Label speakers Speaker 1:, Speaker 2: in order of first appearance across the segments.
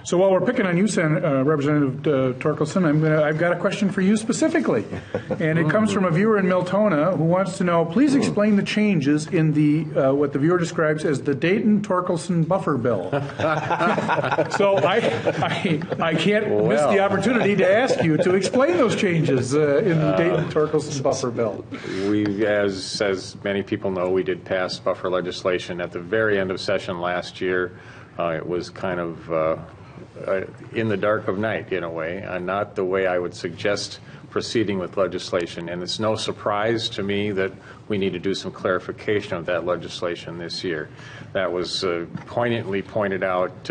Speaker 1: So while we're picking on you, Representative Torkelson, I've got a question for you specifically. And it comes from a viewer in Miltona who wants to know, please explain the changes in the what the viewer describes as the Dayton-Torkelson buffer bill. So I can't miss the opportunity to ask you to explain those changes in the Dayton-Torkelson buffer bill.
Speaker 2: We, as many people know, we did pass buffer legislation at the very end of session last year. It was kind of in the dark of night, in a way, and not the way I would suggest proceeding with legislation. And it's no surprise to me that we need to do some clarification of that legislation this year. That was poignantly pointed out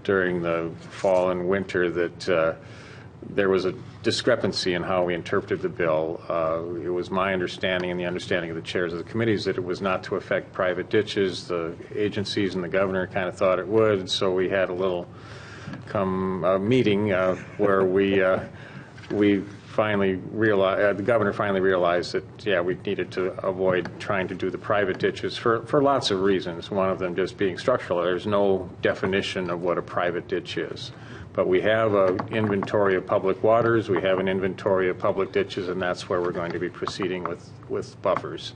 Speaker 2: during the fall and winter that there was a discrepancy in how we interpreted the bill. It was my understanding and the understanding of the chairs of the committees that it was not to affect private ditches. The agencies and the governor kind of thought it would, so we had a little meeting where we finally realized, the governor finally realized that, yeah, we needed to avoid trying to do the private ditches for lots of reasons, one of them just being structural. There's no definition of what a private ditch is. But we have an inventory of public waters, we have an inventory of public ditches, and that's where we're going to be proceeding with buffers.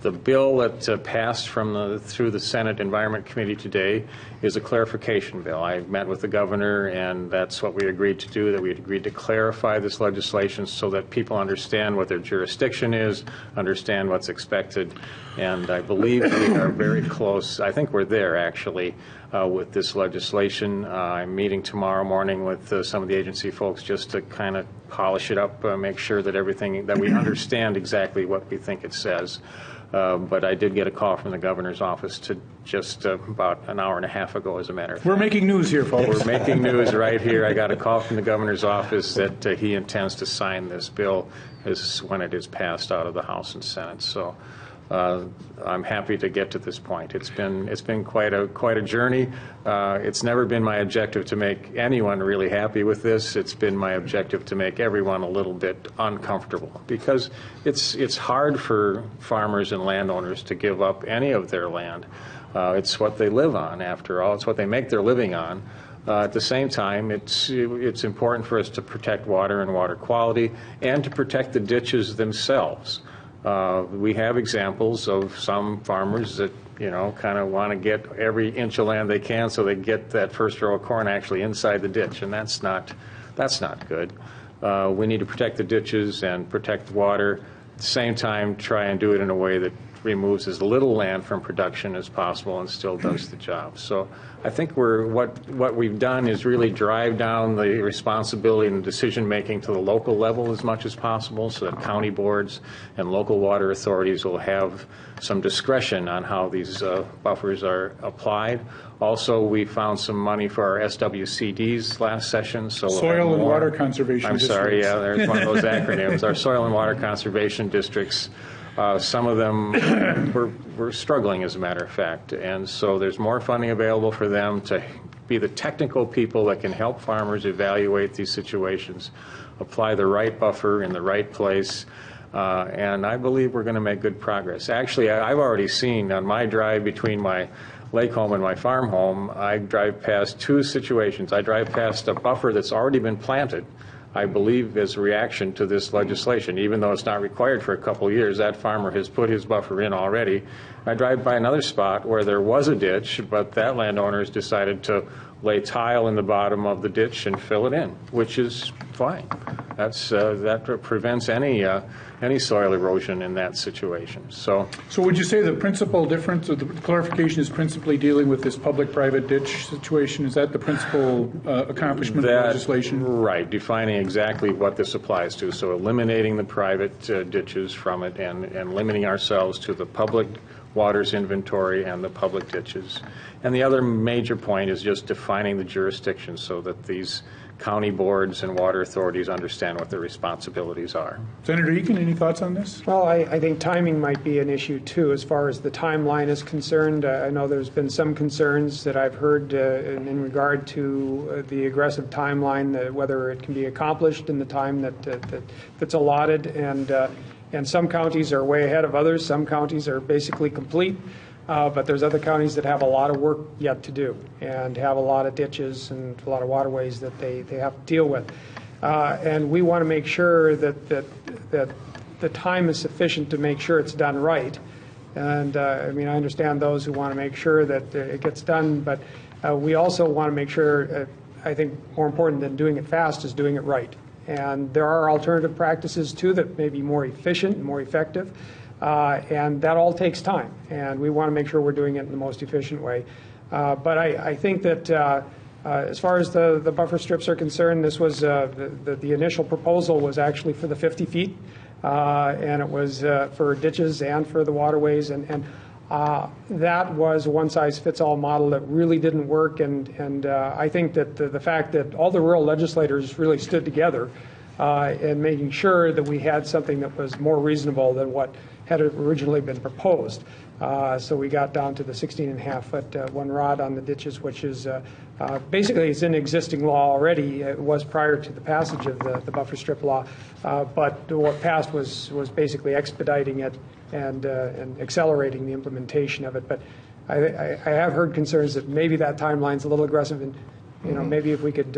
Speaker 2: The bill that passed through the Senate Environment Committee today is a clarification bill. I met with the governor, and that's what we agreed to do, that we agreed to clarify this legislation so that people understand what their jurisdiction is, understand what's expected, and I believe we are very close. I think we're there, actually, with this legislation. I'm meeting tomorrow morning with some of the agency folks just to kind of polish it up, make sure that we understand exactly what we think it says. But I did get a call from the governor's office just about an hour and a half ago, as a matter of fact.
Speaker 1: We're making news here, folks.
Speaker 2: We're making news right here. I got a call from the governor's office that he intends to sign this bill when it is passed out of the House and Senate. So I'm happy to get to this point. It's been quite a journey. It's never been my objective to make anyone really happy with this. It's been my objective to make everyone a little bit uncomfortable, because it's hard for farmers and landowners to give up any of their land. It's what they live on, after all. It's what they make their living on. At the same time, it's important for us to protect water and water quality, and to protect the ditches themselves. We have examples of some farmers that, kind of want to get every inch of land they can so they get that first row of corn actually inside the ditch, and that's not good. We need to protect the ditches and protect the water. At the same time, try and do it in a way that removes as little land from production as possible and still does the job. So I think what we've done is really drive down the responsibility and decision making to the local level as much as possible, so that county boards and local water authorities will have some discretion on how these buffers are applied. Also, we found some money for our SWCDs last session. So
Speaker 1: Soil and Water Conservation Districts.
Speaker 2: I'm sorry, yeah, there's one of those acronyms. Our Soil and Water Conservation Districts. Some of them were struggling, as a matter of fact, and so there's more funding available for them to be the technical people that can help farmers evaluate these situations, apply the right buffer in the right place, and I believe we're going to make good progress. Actually, I've already seen on my drive between my lake home and my farm home, I drive past two situations. I drive past a buffer that's already been planted, I believe, as a reaction to this legislation. Even though it's not required for a couple of years, that farmer has put his buffer in already. I drive by another spot where there was a ditch, but that landowner has decided to lay tile in the bottom of the ditch and fill it in, which is fine. That prevents any soil erosion in that situation. So
Speaker 1: would you say the principal difference, or the clarification, is principally dealing with this public-private ditch situation? Is that the principal accomplishment of the legislation?
Speaker 2: Right, defining exactly what this applies to. So eliminating the private ditches from it and limiting ourselves to the public waters inventory and the public ditches. And the other major point is just defining the jurisdiction so that these county boards and water authorities understand what their responsibilities are.
Speaker 1: Senator Eakin, any thoughts on this?
Speaker 3: Well, I think timing might be an issue, too, as far as the timeline is concerned. I know there's been some concerns that I've heard in regard to the aggressive timeline, whether it can be accomplished in the time that's allotted. And some counties are way ahead of others. Some counties are basically complete. But there's other counties that have a lot of work yet to do and have a lot of ditches and a lot of waterways that they have to deal with. And we want to make sure that the time is sufficient to make sure it's done right. And I mean, I understand those who want to make sure that it gets done, but we also want to make sure, I think more important than doing it fast is doing it right. And there are alternative practices too that may be more efficient and more effective. And that all takes time. And we want to make sure we're doing it in the most efficient way. But I think that as far as the buffer strips are concerned, this was the initial proposal was actually for the 50 feet. And it was for ditches and for the waterways, and that was a one-size-fits-all model that really didn't work. And I think that the fact that all the rural legislators really stood together in making sure that we had something that was more reasonable than what had originally been proposed. So we got down to the 16.5-foot one rod on the ditches, which is basically it's in existing law already. It was prior to the passage of the buffer strip law, but what passed was basically expediting it and accelerating the implementation of it. But I have heard concerns that maybe that timeline's a little aggressive, and maybe if we could.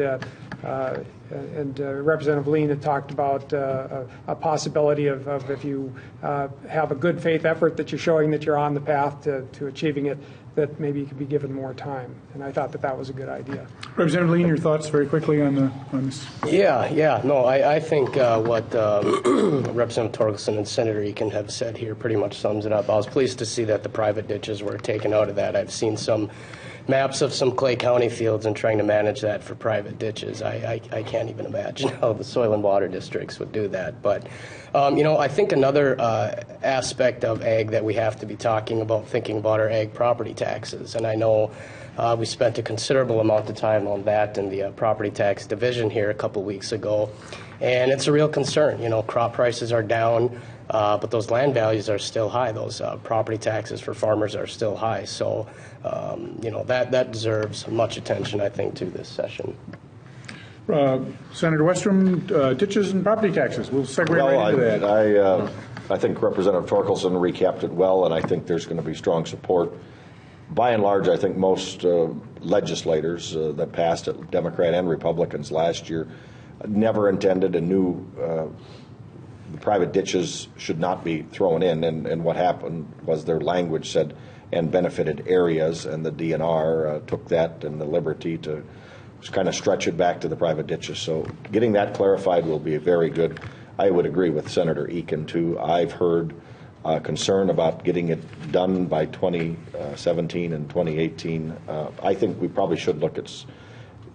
Speaker 3: And Representative Lean had talked about a possibility of if you have a good faith effort that you're showing that you're on the path to achieving it, that maybe you could be given more time. And I thought that was a good idea.
Speaker 1: Representative Lean, your thoughts very quickly on this?
Speaker 4: Yeah. No, I think what Representative Torkelson and Senator Eakin have said here pretty much sums it up. I was pleased to see that the private ditches were taken out of that. I've seen some maps of some Clay County fields and trying to manage that for private ditches. I can't even imagine how the soil and water districts would do that. But, I think another aspect of ag that we have to be talking about, thinking about our ag property taxes. And I know we spent a considerable amount of time on that in the property tax division here a couple weeks ago. And it's a real concern. Crop prices are down. But those land values are still high. Those property taxes for farmers are still high. So, that deserves much attention, I think, to this session.
Speaker 1: Senator Westrom, ditches and property taxes. We'll segue right into that.
Speaker 5: I think Representative Torkelson recapped it well, and I think there's going to be strong support. By and large, I think most legislators that passed it, Democrat and Republicans last year, never intended and knew the private ditches should not be thrown in, and what happened was their language said, and benefited areas, and the DNR took that and the liberty to kind of stretch it back to the private ditches. So getting that clarified will be very good. I would agree with Senator Eakin, too. I've heard concern about getting it done by 2017 and 2018. I think we probably should look at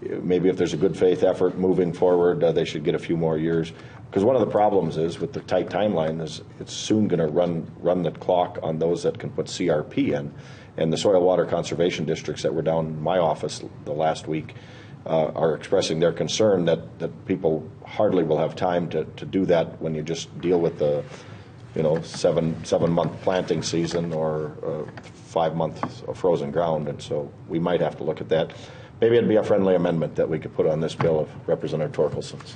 Speaker 5: maybe if there's a good faith effort moving forward, they should get a few more years. Because one of the problems is with the tight timeline is it's soon going to run the clock on those that can put CRP in. And the soil water conservation districts that were down in my office the last week are expressing their concern that people hardly will have time to do that when you just deal with the 7-month planting season or 5 months of frozen ground. And so we might have to look at that. Maybe it'd be a friendly amendment that we could put on this bill of Representative Torkelson's.